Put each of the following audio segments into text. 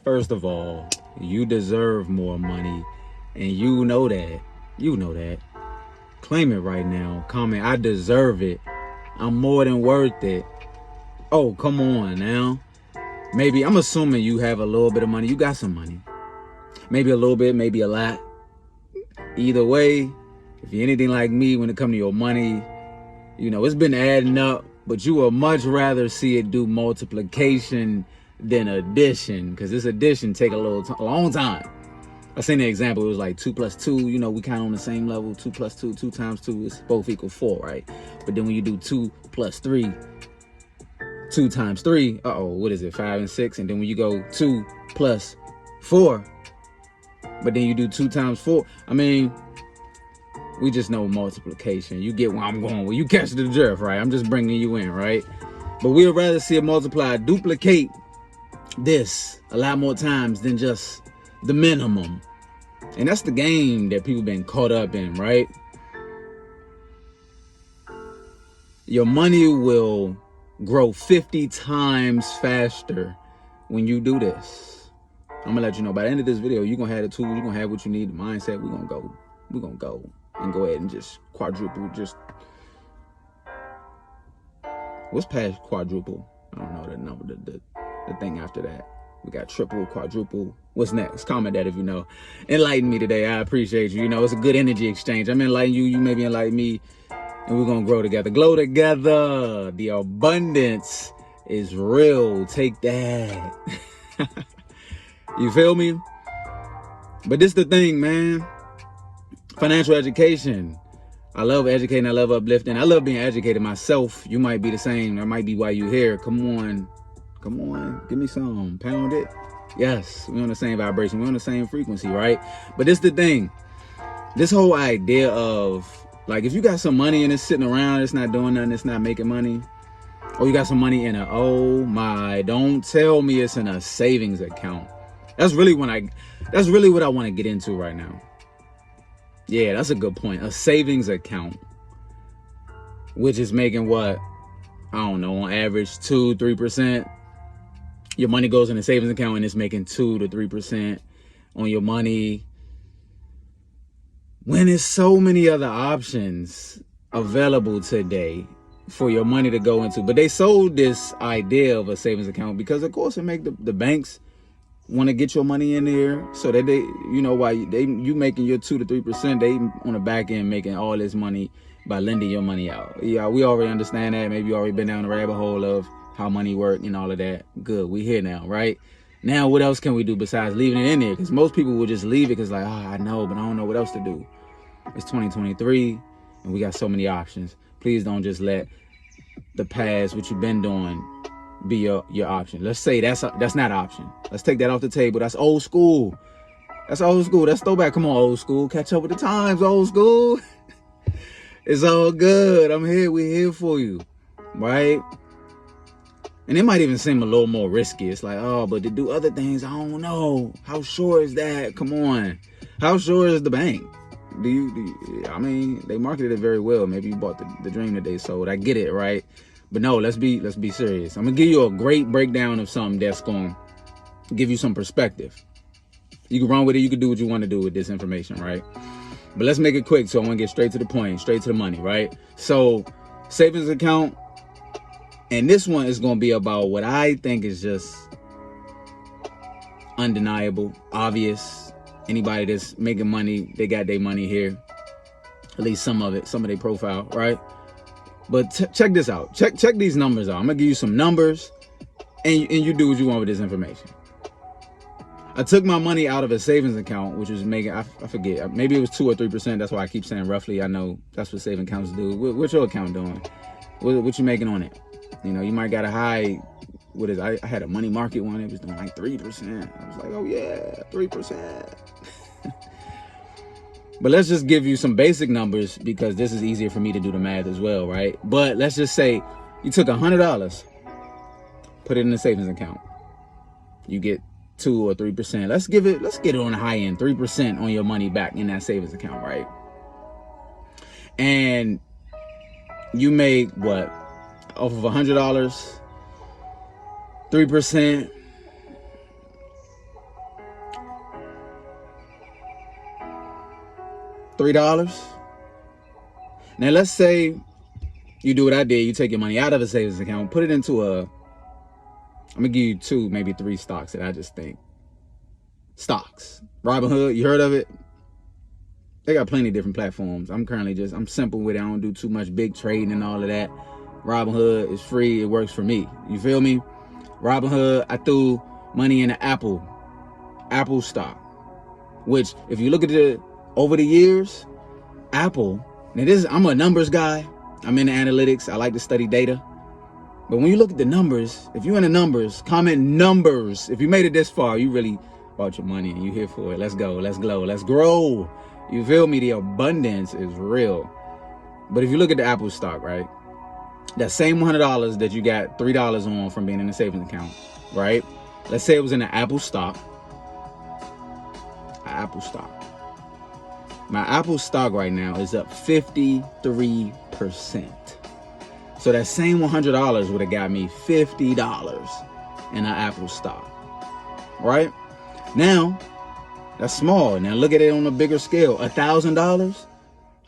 First of all, you deserve more money, and you know that. You know that. Claim it right now. Comment, I deserve it. I'm more than worth it. Oh, come on now. Maybe, I'm assuming you have a little bit of money. You got some money. Maybe a little bit, maybe a lot. Either way, if you're anything like me when it comes to your money, you know, it's been adding up, but you would much rather see it do multiplication than addition, because this addition take a long time. I seen the example, it was like 2 plus 2, you know, we kind of on the same level. 2 plus 2, 2 times 2 is both equal 4, right? But then when you do 2 plus 3, 2 times 3, what is it, 5 and 6? And then when you go 2 plus 4, but then you do 2 times 4, I mean, we just know multiplication. You get where I'm going. Well, you catch the drift, right? I'm just bringing you in, right? But we'd rather see it multiply, duplicate this a lot more times than just the minimum. And that's the game that people been caught up in, right? Your money will grow 50 times faster when you do this. I'm gonna let you know by the end of this video, you're gonna have the tools, you're gonna have what you need, the mindset. We're gonna go and go ahead and just quadruple. Just what's past quadruple? I don't know the number, the thing after that. We got triple, quadruple. What's next? Comment that if you know. Enlighten me today. I appreciate you. You know, it's a good energy exchange. I'm enlightening you. You maybe enlighten me. And we're going to grow together. Glow together. The abundance is real. Take that. You feel me? But this the thing, man. Financial education. I love educating. I love uplifting. I love being educated myself. You might be the same. That might be why you're here. Come on. Come on, give me some, pound it. Yes, we're on the same vibration, we're on the same frequency, right? But this the thing, this whole idea of, like, if you got some money and it's sitting around, it's not doing nothing, it's not making money, or you got some money in a, oh my, don't tell me it's in a savings account. That's really what I want to get into right now. Yeah, that's a good point. A savings account, which is making what? I don't know, on average 2-3%. Your money goes in a savings account and it's making 2 to 3% on your money. When there's so many other options available today for your money to go into. But they sold this idea of a savings account because, of course, it make the banks want to get your money in there so that they, you know, while you making your 2 to 3%, they on the back end making all this money by lending your money out. Yeah, we already understand that. Maybe you already been down the rabbit hole of how money work and all of that. Good, we here now, right? Now, what else can we do besides leaving it in there? Because most people will just leave it because, like, I know, but I don't know what else to do. It's 2023, and we got so many options. Please don't just let the past, what you've been doing, be your option. Let's say that's not an option. Let's take that off the table. That's old school. That's old school. That's throwback. Come on, old school. Catch up with the times, old school. It's all good. I'm here. We're here for you, right? And it might even seem a little more risky. It's like, oh, but to do other things, I don't know. How sure is that? Come on. How sure is the bank? I mean, they marketed it very well. Maybe you bought the dream that they sold. I get it, right? But no, let's be serious. I'm going to give you a great breakdown of something that's going to give you some perspective. You can run with it. You can do what you want to do with this information, right? But let's make it quick. So I want to get straight to the point, straight to the money, right? So savings account. And this one is going to be about what I think is just undeniable, obvious. Anybody that's making money, they got their money here. At least some of it, some of their profile, right? But check this out. Check these numbers out. I'm going to give you some numbers, and you do what you want with this information. I took my money out of a savings account, which was making, I forget, maybe it was 2 or 3%. That's why I keep saying roughly. I know that's what saving accounts do. What's your account doing? What you making on it? You know, you might got a high, I had a money market one. It was doing like 3%. I was like, oh yeah, 3%. But let's just give you some basic numbers because this is easier for me to do the math as well, right? But let's just say you took $100, put it in a savings account. You get 2 or 3%. Let's get it on the high end, 3% on your money back in that savings account, right? And you make what? Off of $100, 3%, $3. Now let's say you do what I did. You take your money out of a savings account, put it into I'm gonna give you 2, maybe 3 stocks that I just think. Stocks. Robinhood, you heard of it? They got plenty of different platforms. I'm simple with it. I don't do too much big trading and all of that. Robinhood is free. It works for me. You feel me? Robinhood, I threw money in the Apple stock, which if you look at it over the years, Apple, I'm a numbers guy. I'm into analytics. I like to study data. But when you look at the numbers, if you're in the numbers, comment numbers. If you made it this far, you really bought your money and you here for it. Let's go. Let's glow. Let's grow. You feel me? The abundance is real. But if you look at the Apple stock, right? That same $100 that you got $3 on from being in a savings account, right? Let's say it was in an Apple stock. My Apple stock right now is up 53%. So that same $100 would have got me $50 in an Apple stock, right? Now, that's small. Now look at it on a bigger scale. $1,000,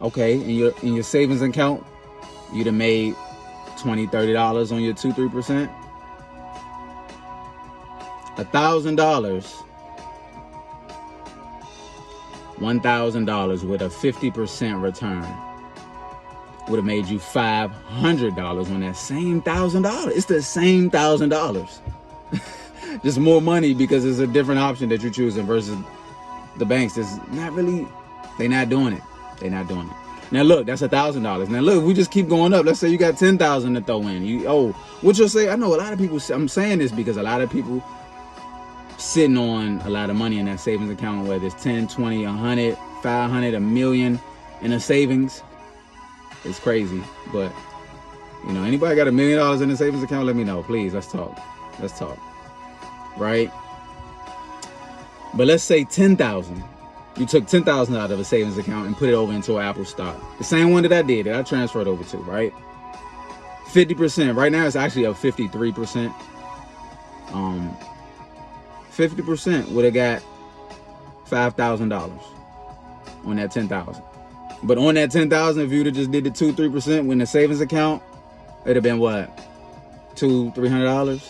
okay, in your savings account, you'd have made $20, $30 on your 2-3%. $1,000, $1,000 with a 50% return would have made you $500 on that same $1,000. It's the same $1,000. Just more money because it's a different option that you're choosing versus the banks. That's not really, they're not doing it. Now look, that's $1,000. Now look, we just keep going up. Let's say you got $10,000 to throw in. What you'll say, I know a lot of people, I'm saying this because a lot of people sitting on a lot of money in that savings account, whether it's 10, 20, 100, 500, a million in a savings. It's crazy. But, anybody got $1 million in a savings account, let me know, please. Let's talk. Right? But let's say 10,000. You took 10,000 out of a savings account and put it over into an Apple stock. The same one that I transferred over to, right? 50%. Right now it's actually up 53%. 50% would have got $5,000 on that 10,000. But on that 10,000, if you'd have just did the 2-3% when the savings account, it'd have been what? $200-$300.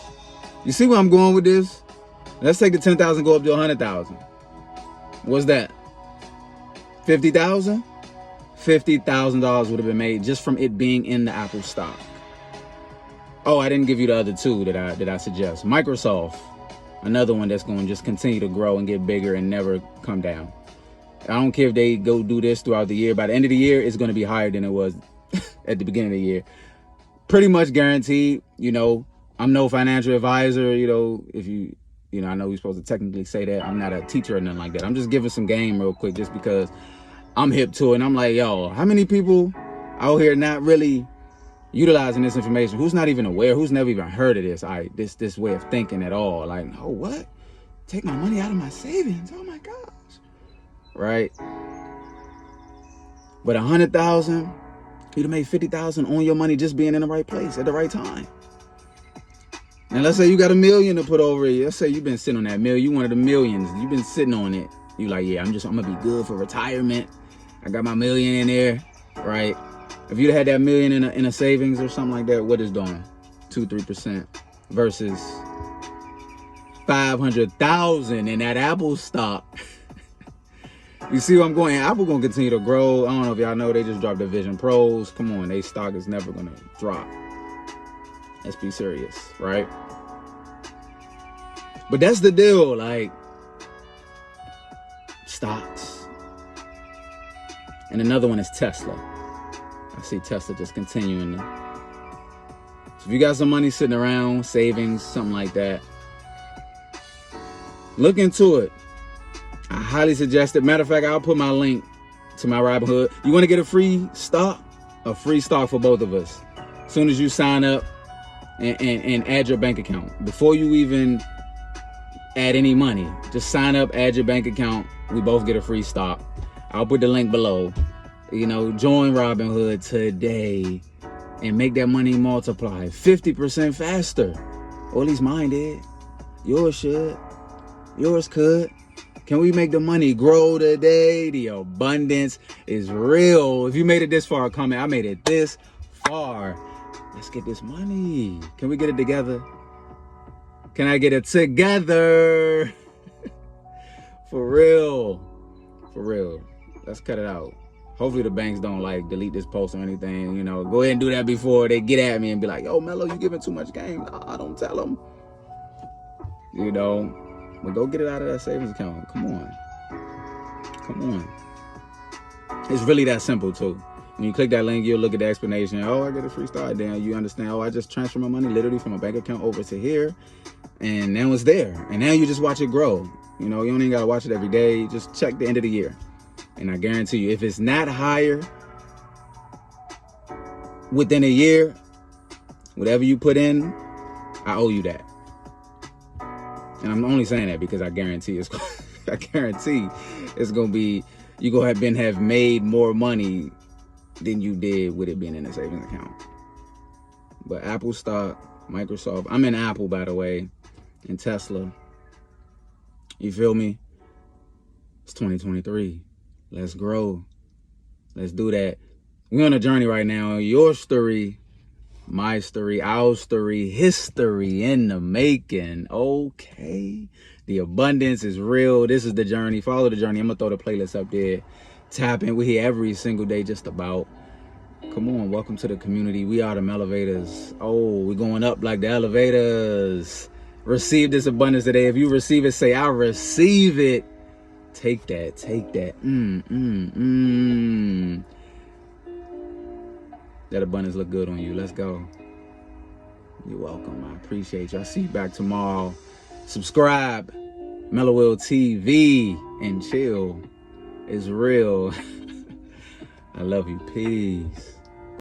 You see where I'm going with this? Let's take the 10,000, go up to 100,000. What's that? 50,000? $50,000 would have been made just from it being in the Apple stock. Oh, I didn't give you the other 2 that I suggest. Microsoft, another one that's going to just continue to grow and get bigger and never come down. I don't care if they go do this throughout the year. By the end of the year, it's going to be higher than it was at the beginning of the year. Pretty much guaranteed. I'm no financial advisor. If you I know we're supposed to technically say that. I'm not a teacher or nothing like that. I'm just giving some game real quick just because I'm hip to it. And I'm like, yo, how many people out here not really utilizing this information? Who's not even aware? Who's never even heard of this? This way of thinking at all. Like, oh, what? Take my money out of my savings. Oh my gosh. Right? But 100,000, you'd have made 50,000 on your money just being in the right place at the right time. And let's say you got $1 million to put over it. Let's say you've been sitting on that million. You one of the millions. You've been sitting on it. You like, yeah, I'm gonna be good for retirement. I got my $1 million in there, right? If you'd had that $1 million in a savings or something like that, what is doing? 2-3% versus 500,000 in that Apple stock. You see where I'm going? Apple gonna continue to grow. I don't know if y'all know, they just dropped the Vision Pros. Come on, they stock is never gonna drop. Let's be serious, right? But that's the deal, like stocks. And another one is Tesla. I see Tesla just continuing to. So if you got some money sitting around, savings, something like that, look into it. I highly suggest it. Matter of fact, I'll put my link to my Robinhood. You want to get a free stock? A free stock for both of us. As soon as you sign up and add your bank account. Before you even add any money, just sign up, add your bank account. We both get a free stock. I'll put the link below. Join Robinhood today and make that money multiply 50% faster. Or at least mine did. Yours should. Yours could. Can we make the money grow today? The abundance is real. If you made it this far, comment. I made it this far. Let's get this money. Can we get it together? Can I get it together? For real. For real. Let's cut it out. Hopefully the banks don't like delete this post or anything. You know, go ahead and do that before they get at me and be like, yo, Mello, you giving too much game. Nah, don't tell them. You know, but go get it out of that savings account. Come on. Come on. It's really that simple too. When you click that link, you'll look at the explanation. Oh, I get a free start. Then you understand, oh, I just transfer my money literally from a bank account over to here. And now it's there. And now you just watch it grow. You know, you don't even got to watch it every day. Just check the end of the year. And I guarantee you, if it's not higher within a year, whatever you put in, I owe you that. And I'm only saying that because I guarantee it's gonna be, you go have made more money than you did with it being in a savings account. But Apple stock, Microsoft, I'm in Apple, by the way, and Tesla. You feel me? It's 2023. Let's grow. Let's do that. We're on a journey right now. Your story, my story, our story, history in the making. Okay. The abundance is real. This is the journey. Follow the journey. I'm going to throw the playlist up there. Tap in. We're here every single day just about. Come on. Welcome to the community. We are the Elevators. Oh, we're going up like the elevators. Receive this abundance today. If you receive it, say, I receive it. Take that. Take that. That abundance look good on you. Let's go. You're welcome. I appreciate you. I'll see you back tomorrow. Subscribe. Mello Will TV and chill. It's real. I love you. Peace.